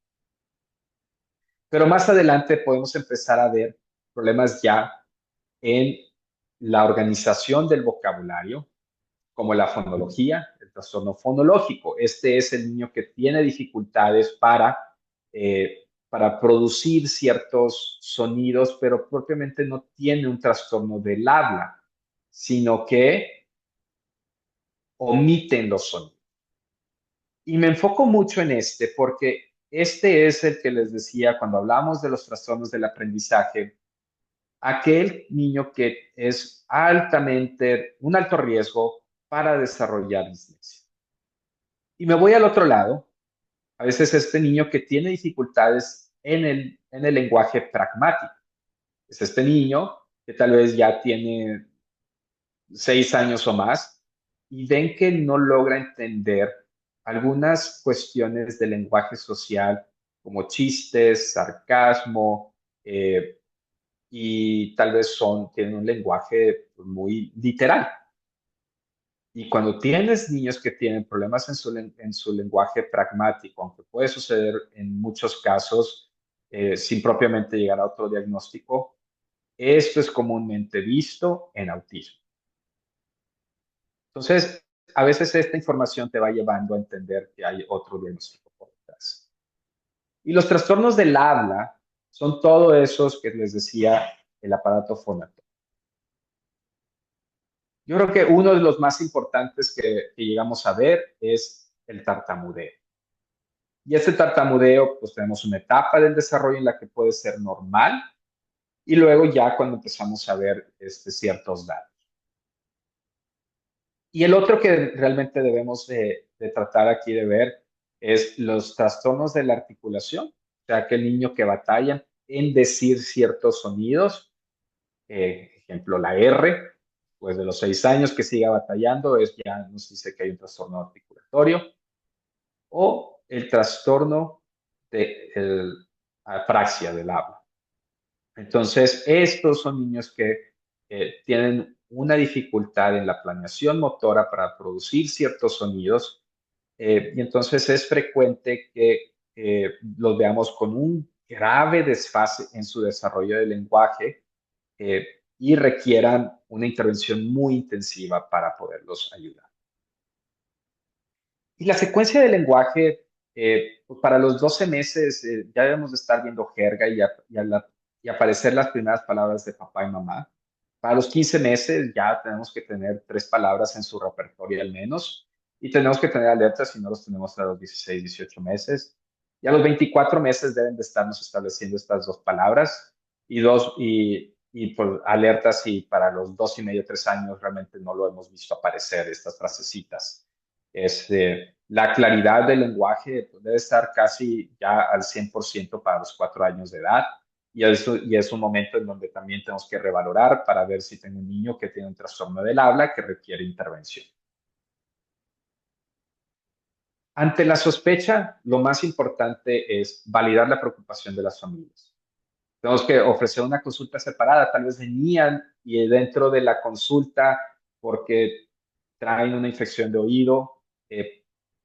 Pero más adelante podemos empezar a ver problemas ya en la organización del vocabulario, como la fonología, el trastorno fonológico. Este es el niño que tiene dificultades para producir ciertos sonidos, pero propiamente no tiene un trastorno del habla, sino que omiten los sonidos. Y me enfoco mucho en este porque este es el que les decía cuando hablamos de los trastornos del aprendizaje, aquel niño que es un alto riesgo para desarrollar dislexia. Y me voy al otro lado, a veces este niño que tiene dificultades en el lenguaje pragmático. Es este niño que tal vez ya tiene 6 años o más y ven que no logra entender algunas cuestiones del lenguaje social como chistes, sarcasmo, y tal vez tienen un lenguaje muy literal. Y cuando tienes niños que tienen problemas en su lenguaje pragmático, aunque puede suceder en muchos casos sin propiamente llegar a otro diagnóstico, esto es comúnmente visto en autismo. Entonces, a veces esta información te va llevando a entender que hay otro diagnóstico por detrás. Y los trastornos del habla son todos esos que les decía el aparato fonatorio. Yo creo que uno de los más importantes que llegamos a ver es el tartamudeo. Y este tartamudeo, pues tenemos una etapa del desarrollo en la que puede ser normal y luego ya cuando empezamos a ver ciertos datos. Y el otro que realmente debemos de tratar aquí de ver es los trastornos de la articulación, o sea, aquel niño que batalla en decir ciertos sonidos, ejemplo, la R, pues de los 6 años que siga batallando, ya nos dice que hay un trastorno articulatorio, o el trastorno de apraxia del habla. Entonces, estos son niños que tienen una dificultad en la planeación motora para producir ciertos sonidos, y entonces es frecuente que los veamos con un grave desfase en su desarrollo del lenguaje, y requieran una intervención muy intensiva para poderlos ayudar. Y la secuencia de lenguaje, pues para los 12 meses ya debemos de estar viendo jerga y aparecer las primeras palabras de papá y mamá. Para los 15 meses ya tenemos que tener 3 palabras en su repertorio al menos y tenemos que tener alertas si no los tenemos a los 16, 18 meses. Y a los 24 meses deben de estarnos estableciendo estas 2 palabras y pues, alertas si para los 2 y medio, 3 años realmente no lo hemos visto aparecer, estas frasecitas. La claridad del lenguaje pues, debe estar casi ya al 100% para los 4 años de edad. Y es un momento en donde también tenemos que revalorar para ver si tengo un niño que tiene un trastorno del habla que requiere intervención. Ante la sospecha, lo más importante es validar la preocupación de las familias. Tenemos que ofrecer una consulta separada, tal vez venían y dentro de la consulta, porque traen una infección de oído,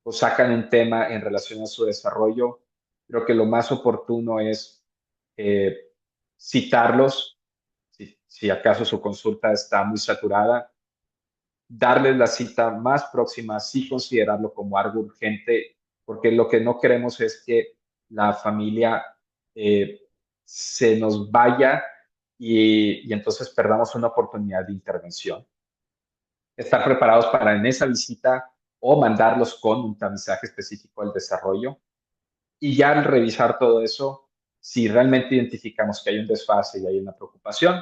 o sacan un tema en relación a su desarrollo. Creo que lo más oportuno es eh, citarlos, si acaso su consulta está muy saturada, darles la cita más próxima, sí considerarlo como algo urgente, porque lo que no queremos es que la familia eh, se nos vaya y entonces perdamos una oportunidad de intervención. Estar preparados para en esa visita o mandarlos con un tamizaje específico del desarrollo. Y ya al revisar todo eso, si realmente identificamos que hay un desfase y hay una preocupación,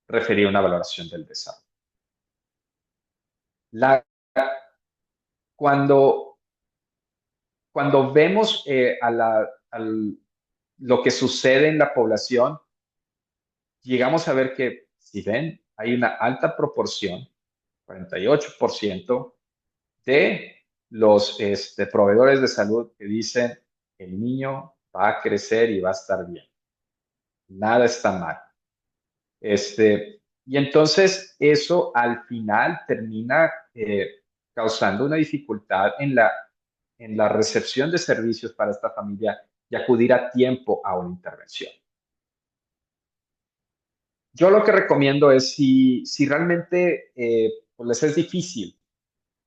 referir una valoración del desarrollo. La, cuando, cuando vemos lo que sucede en la población, llegamos a ver que, si ven, hay una alta proporción, 48%, de los proveedores de salud que dicen el niño va a crecer y va a estar bien. Nada está mal. Y entonces eso al final termina causando una dificultad en la recepción de servicios para esta familia y acudir a tiempo a una intervención. Yo lo que recomiendo es si realmente pues les es difícil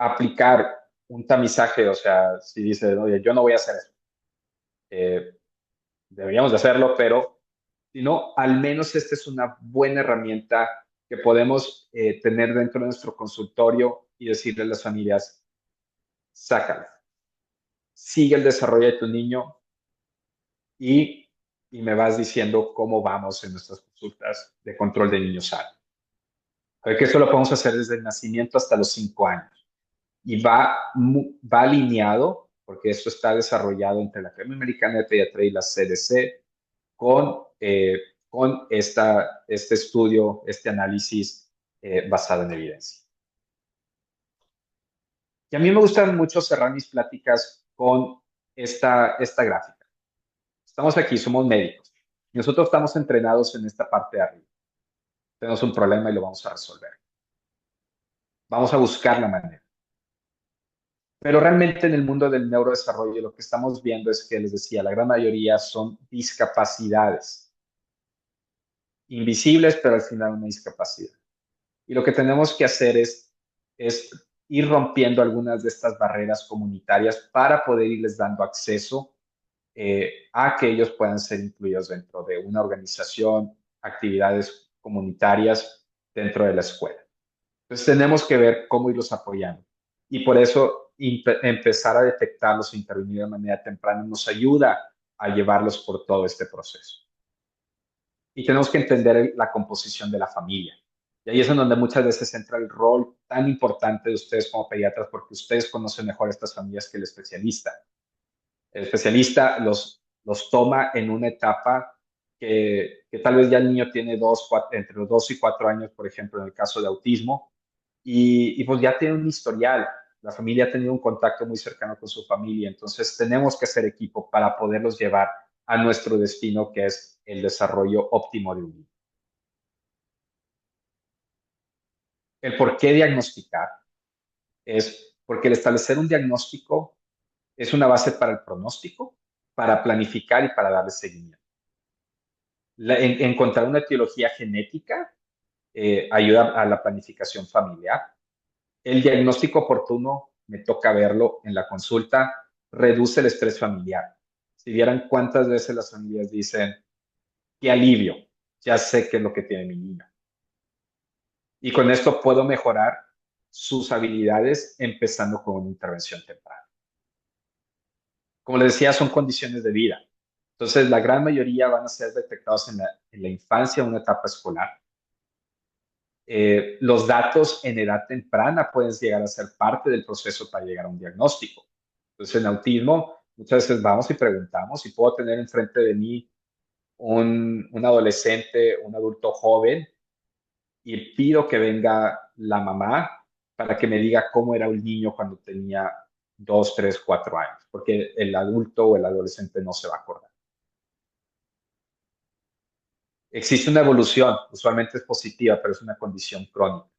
aplicar un tamizaje, o sea, si dice, oye, yo no voy a hacer eso, eh, deberíamos de hacerlo, pero si no, al menos esta es una buena herramienta que podemos tener dentro de nuestro consultorio y decirle a las familias, sácala, sigue el desarrollo de tu niño y, y me vas diciendo cómo vamos en nuestras consultas de control de niños sanos. A ver que esto lo podemos hacer desde el nacimiento hasta los 5 años y va alineado, porque esto está desarrollado entre la Academia Americana de Pediatría y la CDC, con este estudio, este análisis basado en evidencia. Y a mí me gusta mucho cerrar mis pláticas con esta gráfica. Estamos aquí, somos médicos. Nosotros estamos entrenados en esta parte de arriba. Tenemos un problema y lo vamos a resolver. Vamos a buscar la manera. Pero realmente en el mundo del neurodesarrollo lo que estamos viendo es que, les decía, la gran mayoría son discapacidades. Invisibles, pero al final una discapacidad. Y lo que tenemos que hacer es ir rompiendo algunas de estas barreras comunitarias para poder irles dando acceso a que ellos puedan ser incluidos dentro de una organización, actividades comunitarias dentro de la escuela. Entonces tenemos que ver cómo irlos apoyando. Y por eso empezar a detectarlos e intervenir de manera temprana nos ayuda a llevarlos por todo este proceso. Y tenemos que entender la composición de la familia. Y ahí es en donde muchas veces entra el rol tan importante de ustedes como pediatras, porque ustedes conocen mejor estas familias que el especialista. El especialista los toma en una etapa que tal vez ya el niño tiene entre los 2 y 4 años, por ejemplo, en el caso de autismo, y pues ya tiene un historial. La familia ha tenido un contacto muy cercano con su familia, entonces tenemos que hacer equipo para poderlos llevar a nuestro destino, que es el desarrollo óptimo de un niño. El por qué diagnosticar es porque el establecer un diagnóstico es una base para el pronóstico, para planificar y para darle seguimiento. Encontrar una etiología genética ayuda a la planificación familiar. El diagnóstico oportuno, me toca verlo en la consulta, reduce el estrés familiar. Si vieran cuántas veces las familias dicen, qué alivio, ya sé qué es lo que tiene mi niño. Y con esto puedo mejorar sus habilidades empezando con una intervención temprana. Como les decía, son condiciones de vida. Entonces, la gran mayoría van a ser detectados en la infancia, en una etapa escolar. Los datos en edad temprana pueden llegar a ser parte del proceso para llegar a un diagnóstico. Entonces, en autismo, muchas veces vamos y preguntamos si puedo tener enfrente de mí un adolescente, un adulto joven, y pido que venga la mamá para que me diga cómo era un niño cuando tenía 2, 3, 4 años, porque el adulto o el adolescente no se va a acordar. Existe una evolución, usualmente es positiva, pero es una condición crónica.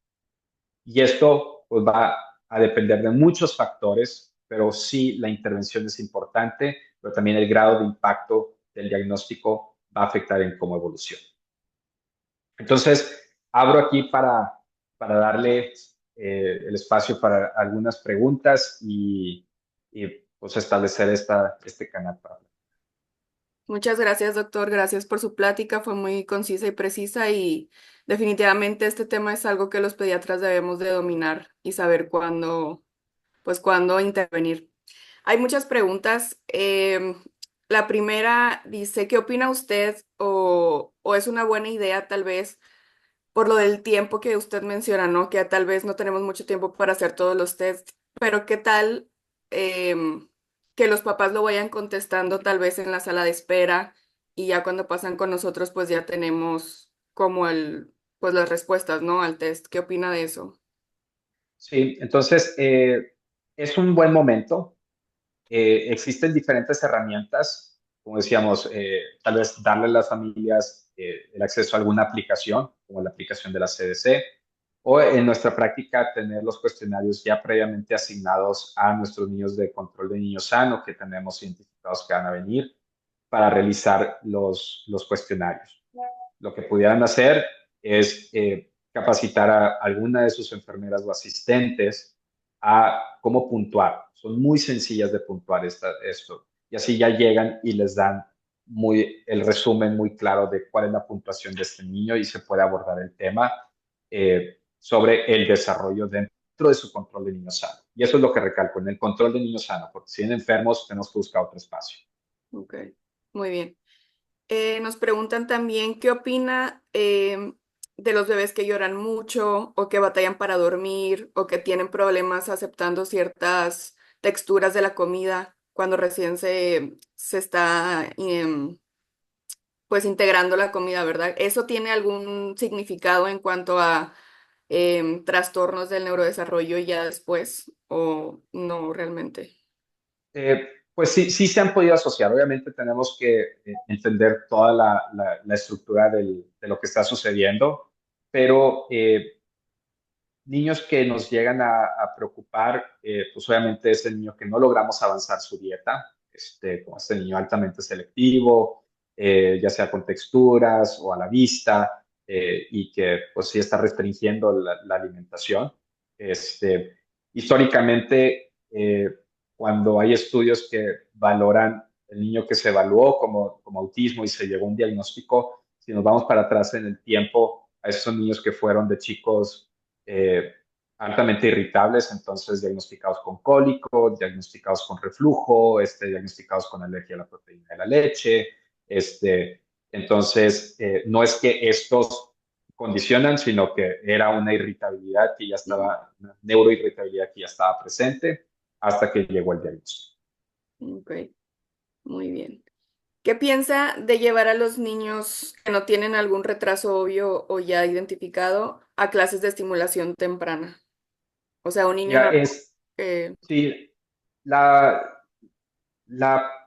Y esto pues, va a depender de muchos factores, pero sí la intervención es importante, pero también el grado de impacto del diagnóstico va a afectar en cómo evoluciona. Entonces, abro aquí para darle el espacio para algunas preguntas y pues establecer este canal para hablar. Muchas gracias, doctor. Gracias por su plática. Fue muy concisa y precisa y definitivamente este tema es algo que los pediatras debemos de dominar y saber cuándo, pues cuándo intervenir. Hay muchas preguntas. La primera dice, ¿qué opina usted o es una buena idea tal vez por lo del tiempo que usted menciona, ¿no? Que tal vez no tenemos mucho tiempo para hacer todos los tests, pero ¿qué tal que los papás lo vayan contestando tal vez en la sala de espera y ya cuando pasan con nosotros pues ya tenemos como pues las respuestas, ¿no? Al test. ¿Qué opina de eso? Sí, entonces es un buen momento. Existen diferentes herramientas, como decíamos, tal vez darle a las familias el acceso a alguna aplicación, como la aplicación de la CDC, o en nuestra práctica tener los cuestionarios ya previamente asignados a nuestros niños de control de niño sano que tenemos identificados que van a venir para realizar los cuestionarios. Lo que pudieran hacer es capacitar a alguna de sus enfermeras o asistentes a cómo puntuar. Son muy sencillas de puntuar esto. Y así ya llegan y les dan el resumen muy claro de cuál es la puntuación de este niño y se puede abordar el tema sobre el desarrollo dentro de su control de niño sano. Y eso es lo que recalco, en el control de niño sano, porque si vienen enfermos tenemos que buscar otro espacio. Ok, muy bien. Nos preguntan también qué opina de los bebés que lloran mucho o que batallan para dormir o que tienen problemas aceptando ciertas texturas de la comida cuando recién se está pues integrando la comida, ¿verdad? ¿Eso tiene algún significado en cuanto a trastornos del neurodesarrollo ya después o no realmente? Pues sí, sí se han podido asociar. Obviamente tenemos que entender toda la estructura de lo que está sucediendo, pero niños que nos llegan a preocupar, pues obviamente es el niño que no logramos avanzar su dieta, como este niño altamente selectivo, ya sea con texturas o a la vista, y que pues sí está restringiendo la alimentación. Históricamente, cuando hay estudios que valoran el niño que se evaluó como autismo y se llegó a un diagnóstico, si nos vamos para atrás en el tiempo, a esos niños que fueron de chicos eh, altamente irritables, entonces diagnosticados con cólico, diagnosticados con reflujo, diagnosticados con alergia a la proteína de la leche. Entonces, no es que estos condicionan, sino que era una irritabilidad que ya Mm, estaba, una neuroirritabilidad que ya estaba presente hasta que llegó el diagnóstico. ok, muy bien. ¿Qué piensa de llevar a los niños que no tienen algún retraso obvio o ya identificado a clases de estimulación temprana? O sea, un niño Mira, no... eh, sí, la,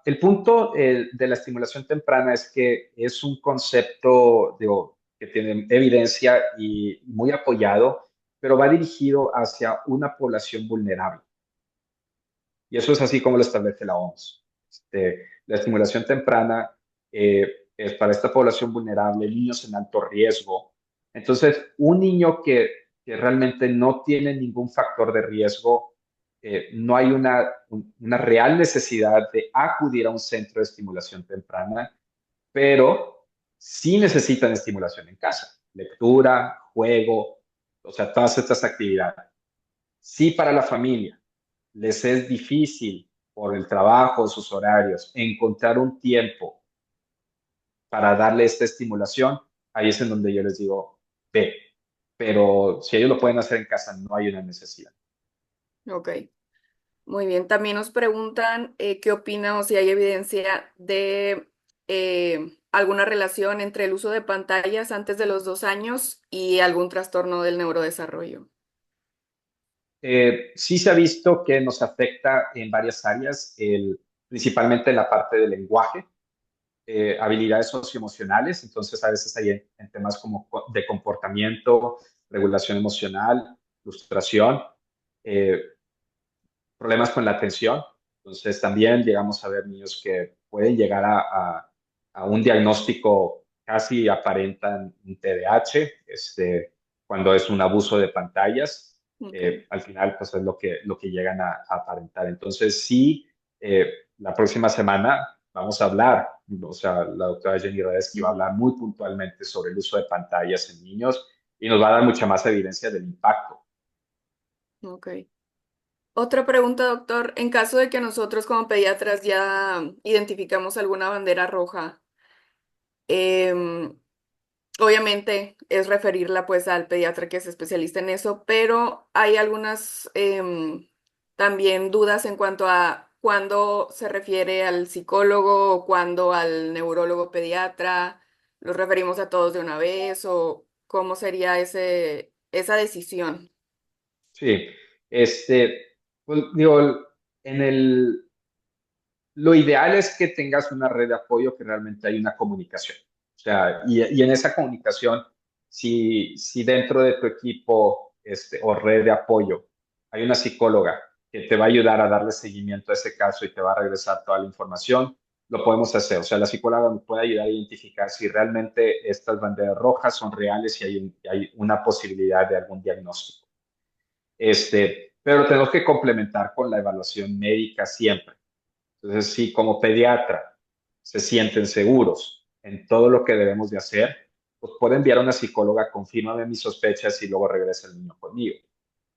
el punto de la estimulación temprana es que es un concepto digo, que tiene evidencia y muy apoyado, pero va dirigido hacia una población vulnerable. Y eso es así como lo establece la OMS. La estimulación temprana es para esta población vulnerable, niños en alto riesgo, Entonces, un niño que realmente no tiene ningún factor de riesgo, no hay una real necesidad de acudir a un centro de estimulación temprana, pero sí necesitan estimulación en casa, lectura, juego, o sea, todas estas actividades. Sí, para la familia les es difícil por el trabajo, sus horarios, encontrar un tiempo para darle esta estimulación, ahí es en donde yo les digo, ve, pero si ellos lo pueden hacer en casa, no hay una necesidad. Ok, muy bien. También nos preguntan qué opina o si hay evidencia de alguna relación entre el uso de pantallas antes de los 2 años y algún trastorno del neurodesarrollo. Sí se ha visto que nos afecta en varias áreas, principalmente en la parte del lenguaje, habilidades socioemocionales, entonces a veces hay en temas como de comportamiento, regulación emocional, frustración, eh, problemas con la atención. Entonces también llegamos a ver niños que pueden llegar a un diagnóstico casi aparentan un TDAH, cuando es un abuso de pantallas. Ok. Al final, pues es lo que llegan a aparentar. Entonces, sí, la próxima semana vamos a hablar, o sea, la doctora Jenny Radesky va a hablar muy puntualmente sobre el uso de pantallas en niños y nos va a dar mucha más evidencia del impacto. Ok. Otra pregunta, doctor. En caso de que nosotros como pediatras ya identificamos alguna bandera roja, em, obviamente es referirla pues al pediatra que es especialista en eso, pero hay algunas también dudas en cuanto a cuándo se refiere al psicólogo o cuándo al neurólogo pediatra. ¿Los referimos a todos de una vez o cómo sería esa decisión? Sí, pues digo, en lo ideal es que tengas una red de apoyo, que realmente hay una comunicación. O sea, y en esa comunicación, si dentro de tu equipo o red de apoyo hay una psicóloga que te va a ayudar a darle seguimiento a ese caso y te va a regresar toda la información, lo podemos hacer. O sea, la psicóloga nos puede ayudar a identificar si realmente estas banderas rojas son reales y hay una posibilidad de algún diagnóstico. Pero tenemos que complementar con la evaluación médica siempre. Entonces, si como pediatra se sienten seguros en todo lo que debemos de hacer, pues puede enviar a una psicóloga, confírmame mis sospechas y luego regresa el niño conmigo.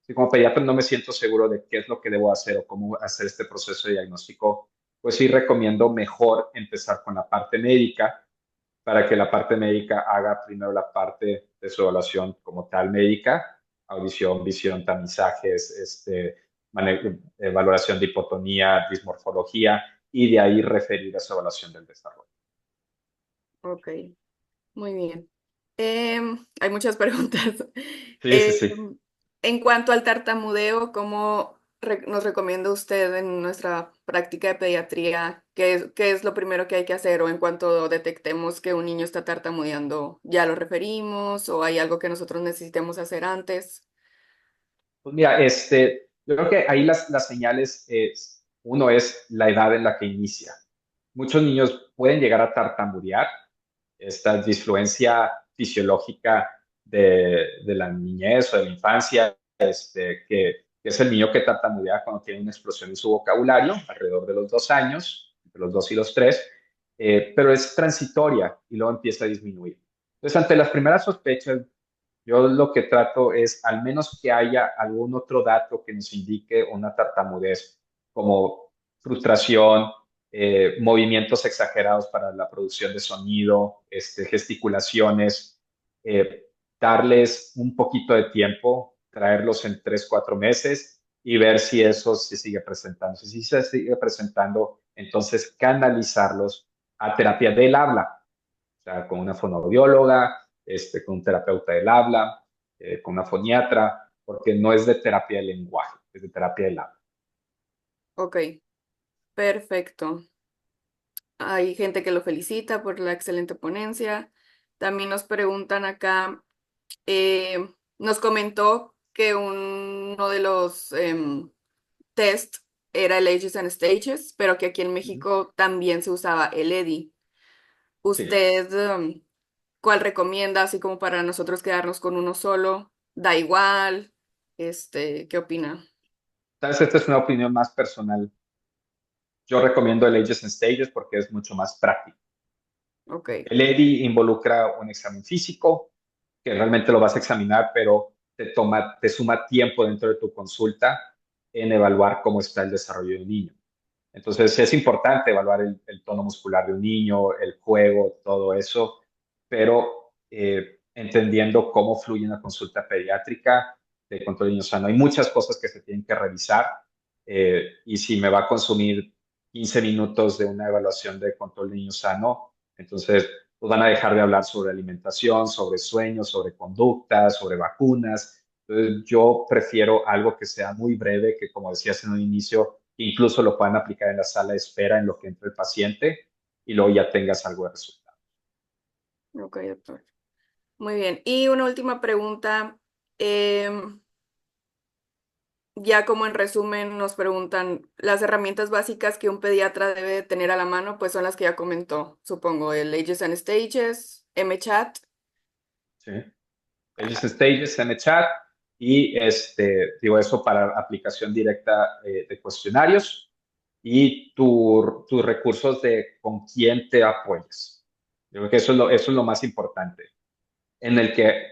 Si como pediatra no me siento seguro de qué es lo que debo hacer o cómo hacer este proceso de diagnóstico, pues sí recomiendo mejor empezar con la parte médica para que la parte médica haga primero la parte de su evaluación como tal médica, audición, visión, tamizajes, valoración de hipotonía, dismorfología, y de ahí referir a su evaluación del desarrollo. Ok, muy bien. Hay muchas preguntas. Sí, sí, sí. Em, en cuanto al tartamudeo, ¿cómo nos recomienda usted en nuestra práctica de pediatría? ¿Qué es lo primero que hay que hacer? O en cuanto detectemos que un niño está tartamudeando, ¿ya lo referimos? ¿O hay algo que nosotros necesitemos hacer antes? Pues mira, yo creo que ahí las señales uno es la edad en la que inicia. Muchos niños pueden llegar a tartamudear, esta disfluencia fisiológica de la niñez o de la infancia, que es el niño que tartamudea cuando tiene una explosión en su vocabulario, alrededor de los 2 años, entre los 2 y los 3, pero es transitoria y luego empieza a disminuir. Entonces, ante las primeras sospechas, yo lo que trato es al menos que haya algún otro dato que nos indique una tartamudez, como frustración, movimientos exagerados para la producción de sonido, gesticulaciones, eh, darles un poquito de tiempo, traerlos en 3, 4 meses y ver si eso se sigue presentando. Si sí se sigue presentando, entonces canalizarlos a terapia del habla, o sea, con una fonoaudióloga, con un terapeuta del habla, con una foniatra, porque no es de terapia del lenguaje, es de terapia del habla. Ok, perfecto. Hay gente que lo felicita por la excelente ponencia. También nos preguntan acá. Nos comentó que uno de los test era el Ages and Stages, pero que aquí en Ujú. México también se usaba el EDI. Sí. ¿Usted ¿Cuál recomienda, así como para nosotros quedarnos con uno solo? ¿Da igual? ¿Qué opina? Sabes, esta es una opinión más personal. Yo recomiendo el Ages and Stages porque es mucho más práctico. Ok, El EDI involucra un examen físico, que realmente lo vas a examinar, pero te suma tiempo dentro de tu consulta en evaluar cómo está el desarrollo de un niño. Entonces es importante evaluar el tono muscular de un niño, el juego, todo eso, pero entendiendo cómo fluye una consulta pediátrica de control de niño sano. Hay muchas cosas que se tienen que revisar y si me va a consumir 15 minutos de una evaluación de control de niño sano, entonces pues van a dejar de hablar sobre alimentación, sobre sueños, sobre conductas, sobre vacunas. Entonces yo prefiero algo que sea muy breve, que como decías en un inicio, incluso lo puedan aplicar en la sala de espera en lo que entra el paciente y luego ya tengas algo de resultado. ok, doctor. Muy bien. Y una última pregunta. em, Ya como en resumen nos preguntan, las herramientas básicas que un pediatra debe tener a la mano, pues son las que ya comentó, supongo, el Ages and Stages, MChat. ¿Sí? Ellos Ajá. Stages, MChat y digo eso para aplicación directa de cuestionarios y tus recursos de con quién te apoyas. Yo creo que eso es lo más importante. En el que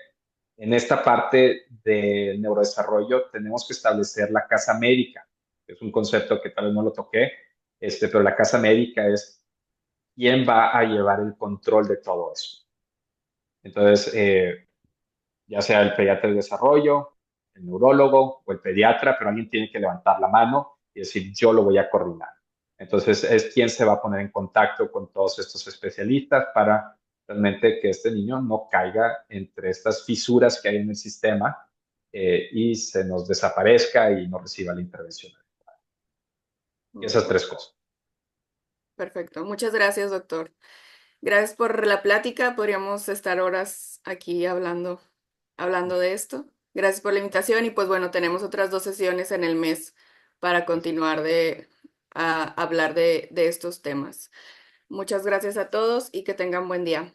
en esta parte del neurodesarrollo tenemos que establecer la casa médica. Es un concepto que tal vez no lo toqué, pero la casa médica es quién va a llevar el control de todo eso. Entonces, ya sea el pediatra del desarrollo, el neurólogo o el pediatra, pero alguien tiene que levantar la mano y decir, yo lo voy a coordinar. Entonces, es quien se va a poner en contacto con todos estos especialistas para realmente que este niño no caiga entre estas fisuras que hay en el sistema y se nos desaparezca y no reciba la intervención. Y esas Ok, tres cosas. perfecto. Muchas gracias, doctor. Gracias por la plática. Podríamos estar horas aquí hablando de esto. Gracias por la invitación y pues bueno, tenemos otras 2 sesiones en el mes para Perfecto. continuar a hablar de estos temas. Muchas gracias a todos y que tengan buen día.